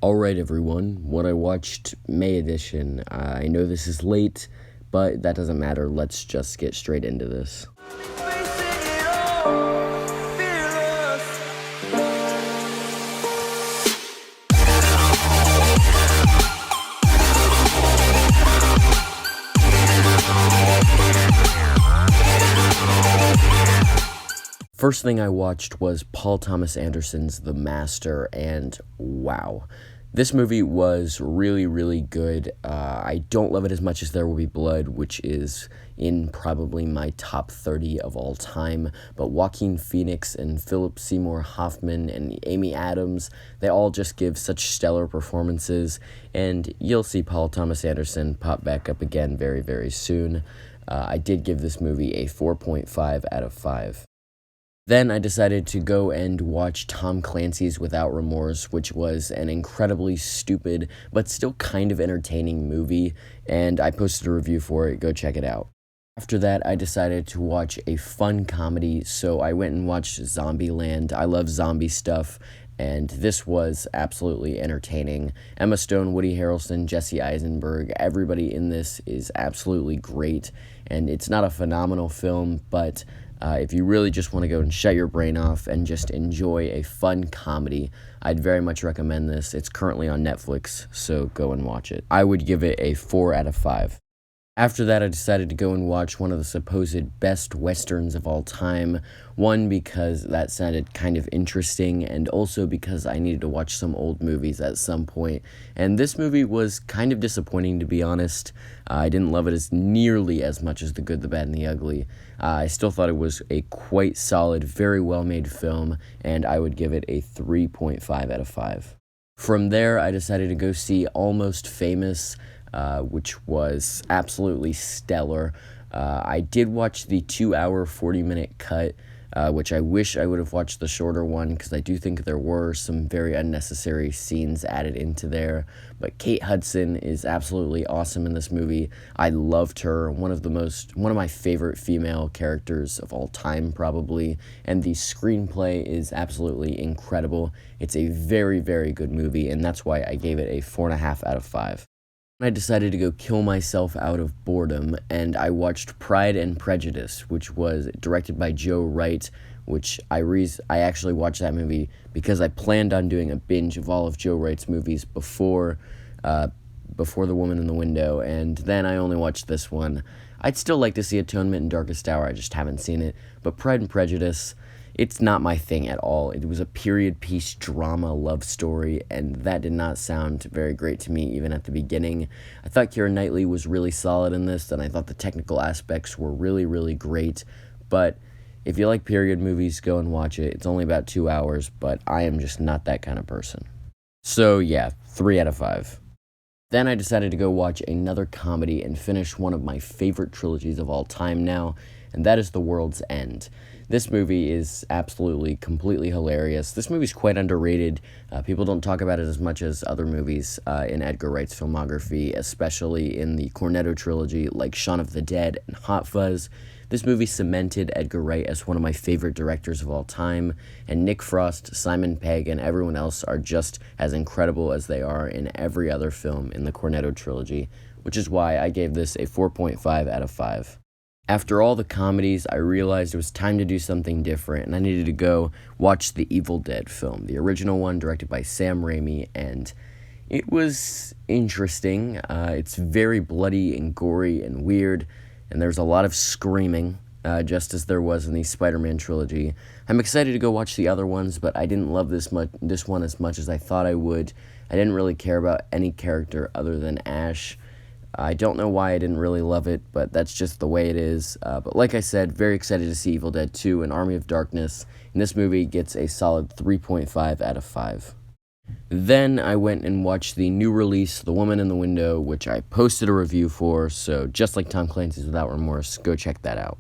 Alright, everyone, what I watched May edition. I know this is late, but that doesn't matter. Let's just get straight into this. First thing I watched was Paul Thomas Anderson's The Master, and wow. This movie was really, really good. I don't love it as much as There Will Be Blood, which is in probably my top 30 of all time. But Joaquin Phoenix and Philip Seymour Hoffman and Amy Adams, they all just give such stellar performances. And you'll see Paul Thomas Anderson pop back up again very, very soon. I did give this movie a 4.5 out of 5. Then I decided to go and watch Tom Clancy's Without Remorse, which was an incredibly stupid but still kind of entertaining movie, and I posted a review for it. Go check it out. After that, I decided to watch a fun comedy, so I went and watched Zombieland. I love zombie stuff, and this was absolutely entertaining. Emma Stone, Woody Harrelson, Jesse Eisenberg, everybody in this is absolutely great, and it's not a phenomenal film, but if you really just want to go and shut your brain off and just enjoy a fun comedy, I'd very much recommend this. It's currently on Netflix, so go and watch it. I would give it a 4 out of 5. After that, I decided to go and watch one of the supposed best westerns of all time. One, because that sounded kind of interesting, and also because I needed to watch some old movies at some point. And this movie was kind of disappointing, to be honest. I didn't love it as nearly as much as The Good, the Bad, and the Ugly. I still thought it was a quite solid, very well-made film, and I would give it a 3.5 out of 5. From there, I decided to go see Almost Famous, which was absolutely stellar. I did watch the 2-hour, 40-minute cut, which I wish I would have watched the shorter one, because I do think there were some very unnecessary scenes added into there. But Kate Hudson is absolutely awesome in this movie. I loved her, one of my favorite female characters of all time, probably. And the screenplay is absolutely incredible. It's a very, very good movie, and that's why I gave it a 4.5 out of 5. I decided to go kill myself out of boredom, and I watched Pride and Prejudice, which was directed by Joe Wright, which I actually watched that movie because I planned on doing a binge of all of Joe Wright's movies before The Woman in the Window, and then I only watched this one. I'd still like to see Atonement and Darkest Hour, I just haven't seen it, but Pride and Prejudice, it's not my thing at all. It was a period piece drama love story, and that did not sound very great to me even at the beginning. I thought Keira Knightley was really solid in this, and I thought the technical aspects were really, really great. But if you like period movies, go and watch it. It's only about 2 hours, but I am just not that kind of person. So yeah, 3 out of 5. Then I decided to go watch another comedy and finish one of my favorite trilogies of all time now, and that is The World's End. This movie is absolutely, completely hilarious. This movie's quite underrated. People don't talk about it as much as other movies in Edgar Wright's filmography, especially in the Cornetto trilogy like Shaun of the Dead and Hot Fuzz. This movie cemented Edgar Wright as one of my favorite directors of all time, and Nick Frost, Simon Pegg, and everyone else are just as incredible as they are in every other film in the Cornetto trilogy, which is why I gave this a 4.5 out of 5. After all the comedies, I realized it was time to do something different, and I needed to go watch the Evil Dead film, the original one directed by Sam Raimi, and it was interesting. It's very bloody and gory and weird, and there's a lot of screaming, just as there was in the Spider-Man trilogy. I'm excited to go watch the other ones, but I didn't love this one as much as I thought I would. I didn't really care about any character other than Ash. I don't know why I didn't really love it, but that's just the way it is. But like I said, very excited to see Evil Dead 2 and Army of Darkness, and this movie gets a solid 3.5 out of 5. Then I went and watched the new release, The Woman in the Window, which I posted a review for, so just like Tom Clancy's Without Remorse, go check that out.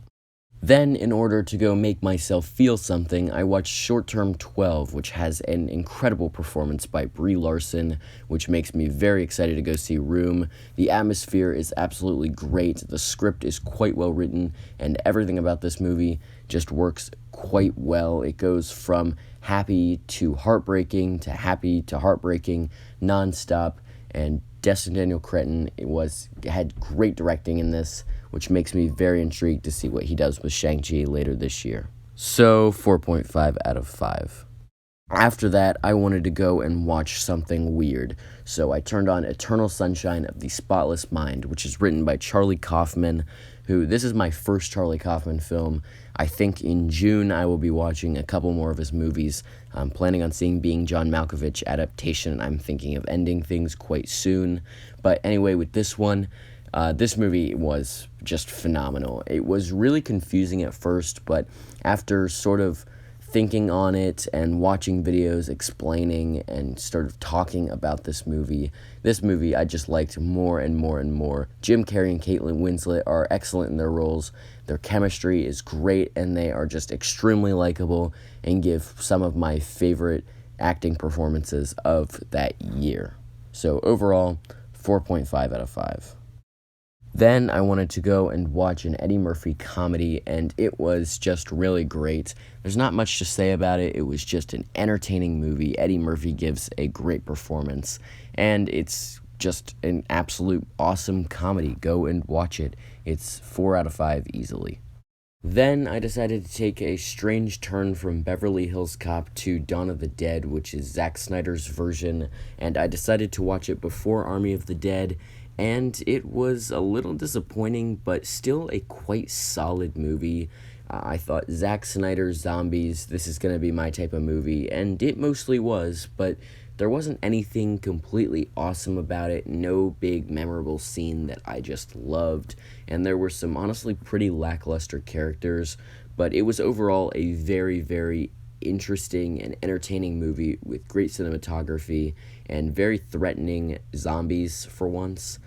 Then, in order to go make myself feel something, I watched Short Term 12, which has an incredible performance by Brie Larson, which makes me very excited to go see Room. The atmosphere is absolutely great, the script is quite well written, and everything about this movie just works quite well. It goes from happy to heartbreaking to happy to heartbreaking nonstop, and Destin Daniel Cretton had great directing in this, which makes me very intrigued to see what he does with Shang-Chi later this year. So, 4.5 out of 5. After that, I wanted to go and watch something weird, so I turned on Eternal Sunshine of the Spotless Mind, which is written by Charlie Kaufman, this is my first Charlie Kaufman film. I think in June I will be watching a couple more of his movies. I'm planning on seeing Being John Malkovich adaptation. I'm thinking of ending things quite soon. But anyway, with this one, this movie was just phenomenal. It was really confusing at first, but after sort of thinking on it and watching videos explaining and sort of talking about this movie I just liked more and more and more. Jim Carrey and Caitlin Winslet are excellent in their roles. Their chemistry is great, and they are just extremely likable and give some of my favorite acting performances of that year. So overall, 4.5 out of 5. Then I wanted to go and watch an Eddie Murphy comedy, and it was just really great. There's not much to say about it. It was just an entertaining movie. Eddie Murphy gives a great performance, and it's just an absolute awesome comedy. Go and watch it. It's 4 out of 5 easily. Then I decided to take a strange turn from Beverly Hills Cop to Dawn of the Dead, which is Zack Snyder's version, and I decided to watch it before Army of the Dead, and it was a little disappointing, but still a quite solid movie. I thought Zack Snyder's zombies, this is going to be my type of movie, and it mostly was, but there wasn't anything completely awesome about it, no big memorable scene that I just loved, and there were some honestly pretty lackluster characters, but it was overall a very, very interesting and entertaining movie with great cinematography and very threatening zombies for once,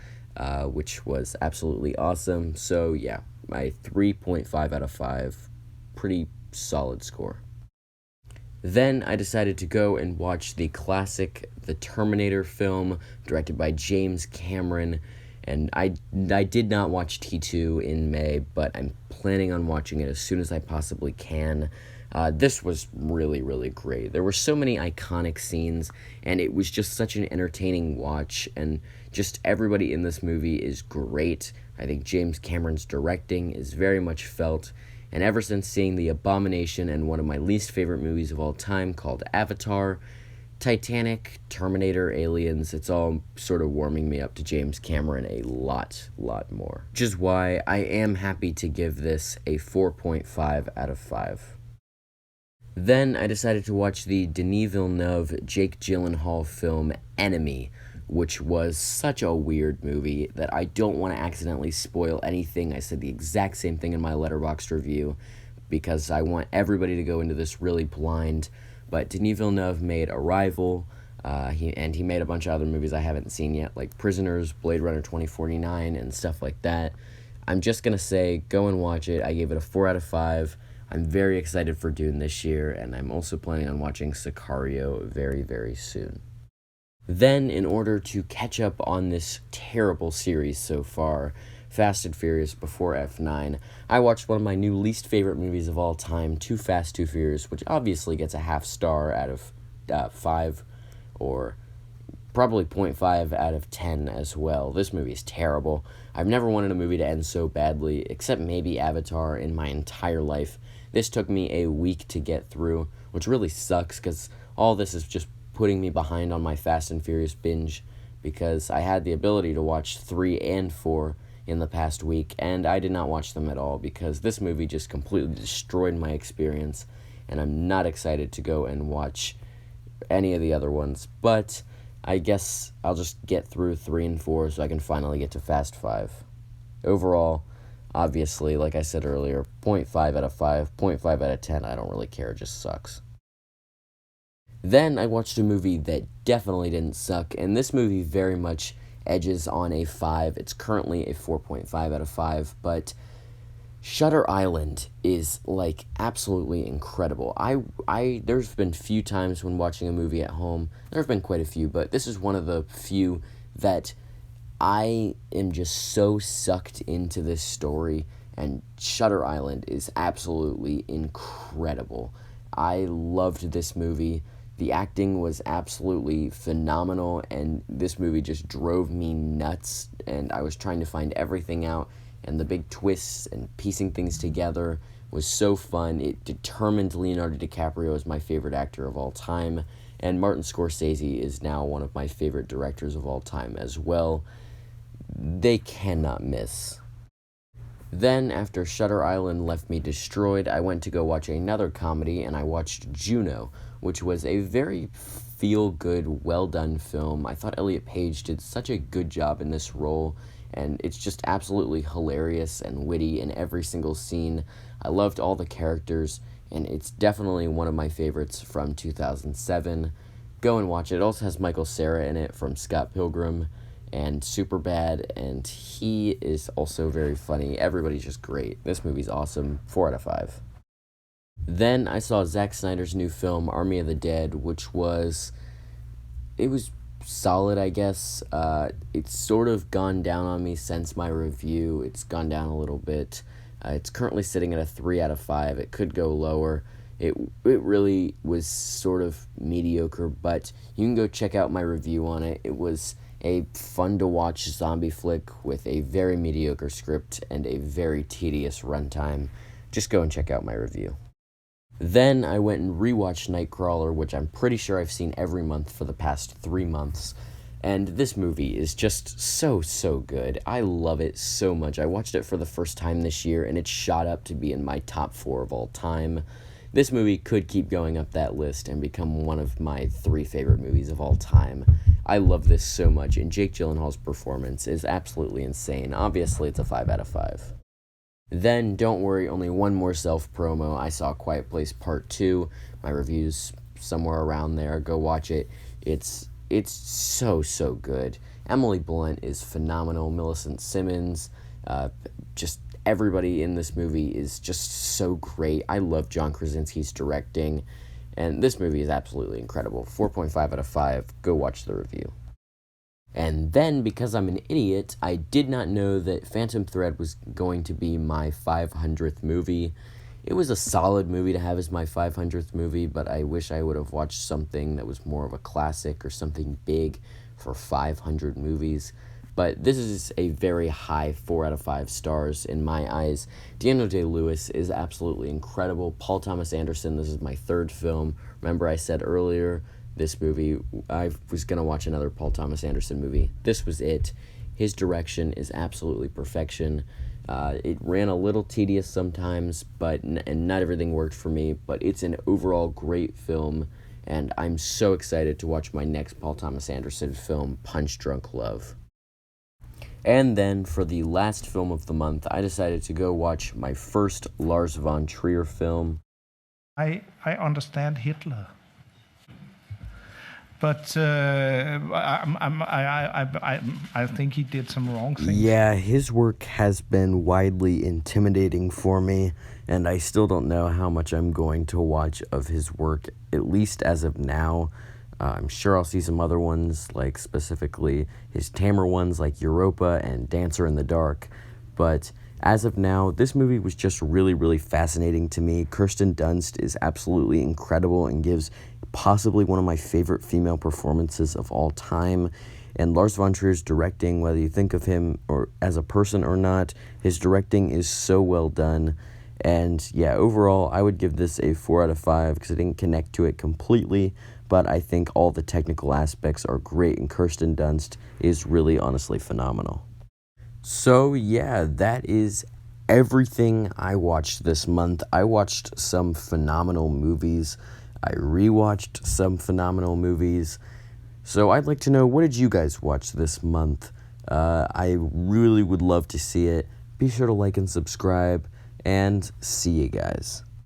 which was absolutely awesome. So yeah, my 3.5 out of 5, pretty solid score. Then I decided to go and watch the classic The Terminator film, directed by James Cameron, and I did not watch T2 in May, but I'm planning on watching it as soon as I possibly can. This was really, really great. There were so many iconic scenes, and it was just such an entertaining watch, and just everybody in this movie is great. I think James Cameron's directing is very much felt, and ever since seeing The Abomination and one of my least favorite movies of all time called Avatar, Titanic, Terminator, Aliens, it's all sort of warming me up to James Cameron a lot more. Which is why I am happy to give this a 4.5 out of 5. Then I decided to watch the Denis Villeneuve, Jake Gyllenhaal film Enemy, which was such a weird movie that I don't want to accidentally spoil anything. I said the exact same thing in my Letterboxd review because I want everybody to go into this really blind. But Denis Villeneuve made Arrival, he made a bunch of other movies I haven't seen yet, like Prisoners, Blade Runner 2049, and stuff like that. I'm just going to say, go and watch it. I gave it a 4 out of 5. I'm very excited for Dune this year, and I'm also planning on watching Sicario very, very soon. Then, in order to catch up on this terrible series so far, Fast and Furious before F9, I watched one of my new least favorite movies of all time, Too Fast, Too Furious, which obviously gets a half star out of 5, or probably 0.5 out of 10 as well. This movie is terrible. I've never wanted a movie to end so badly, except maybe Avatar in my entire life. This took me a week to get through, which really sucks because all this is just putting me behind on my Fast and Furious binge because I had the ability to watch 3 and 4 in the past week, and I did not watch them at all because this movie just completely destroyed my experience, and I'm not excited to go and watch any of the other ones, but I guess I'll just get through 3 and 4 so I can finally get to Fast 5. Overall, obviously, like I said earlier, 0.5 out of 5, 0.5 out of 10, I don't really care, it just sucks. Then I watched a movie that definitely didn't suck, and this movie very much edges on a 5. It's currently a 4.5 out of 5, but Shutter Island is like absolutely incredible. There's been few times when watching a movie at home. There have been quite a few, but this is one of the few that I am just so sucked into this story, and Shutter Island is absolutely incredible. I loved this movie. The acting was absolutely phenomenal, and this movie just drove me nuts, and I was trying to find everything out, and the big twists and piecing things together was so fun. It determined Leonardo DiCaprio as my favorite actor of all time, and Martin Scorsese is now one of my favorite directors of all time as well. They cannot miss. Then, after Shutter Island left me destroyed, I went to go watch another comedy, and I watched Juno, which was a very feel-good, well-done film. I thought Elliot Page did such a good job in this role, and it's just absolutely hilarious and witty in every single scene. I loved all the characters, and it's definitely one of my favorites from 2007. Go and watch it. It also has Michael Cera in it from Scott Pilgrim and Superbad, and he is also very funny. Everybody's just great. This movie's awesome. 4 out of 5. Then I saw Zack Snyder's new film, Army of the Dead, it was solid, I guess. It's sort of gone down on me since my review. It's gone down a little bit. It's currently sitting at a 3 out of 5. It could go lower. It really was sort of mediocre, but you can go check out my review on it. It was a fun-to-watch zombie flick with a very mediocre script and a very tedious runtime. Just go and check out my review. Then I went and rewatched Nightcrawler, which I'm pretty sure I've seen every month for the past 3 months. And this movie is just so, so good. I love it so much. I watched it for the first time this year, and it shot up to be in my top 4 of all time. This movie could keep going up that list and become one of my 3 favorite movies of all time. I love this so much, and Jake Gyllenhaal's performance is absolutely insane. Obviously, it's a 5 out of 5. Then, don't worry, only one more self-promo. I saw Quiet Place Part 2. My review's somewhere around there. Go watch it. It's so, so good. Emily Blunt is phenomenal. Millicent Simmons, just everybody in this movie is just so great. I love John Krasinski's directing, and this movie is absolutely incredible. 4.5 out of 5. Go watch the review. And then, because I'm an idiot, I did not know that Phantom Thread was going to be my 500th movie. It was a solid movie to have as my 500th movie, but I wish I would have watched something that was more of a classic or something big for 500 movies. But this is a very high 4 out of 5 stars in my eyes. Daniel Day-Lewis is absolutely incredible. Paul Thomas Anderson, this is my 3rd film. Remember I said earlier, this movie, I was going to watch another Paul Thomas Anderson movie. This was it. His direction is absolutely perfection. It ran a little tedious sometimes, and not everything worked for me, but it's an overall great film, and I'm so excited to watch my next Paul Thomas Anderson film, Punch Drunk Love. And then, for the last film of the month, I decided to go watch my first Lars von Trier film. I understand Hitler. But I think he did some wrong things. Yeah, his work has been widely intimidating for me, and I still don't know how much I'm going to watch of his work, at least as of now. I'm sure I'll see some other ones, like specifically his tamer ones like Europa and Dancer in the Dark, but as of now, this movie was just really, really fascinating to me. Kirsten Dunst is absolutely incredible and gives possibly one of my favorite female performances of all time. And Lars von Trier's directing, whether you think of him or as a person or not, his directing is so well done. And yeah, overall, I would give this a 4 out of 5 because I didn't connect to it completely, but I think all the technical aspects are great, and Kirsten Dunst is really honestly phenomenal. So yeah, that is everything I watched this month. I watched some phenomenal movies. I rewatched some phenomenal movies. So I'd like to know, what did you guys watch this month? I really would love to see it. Be sure to like and subscribe, and see you guys.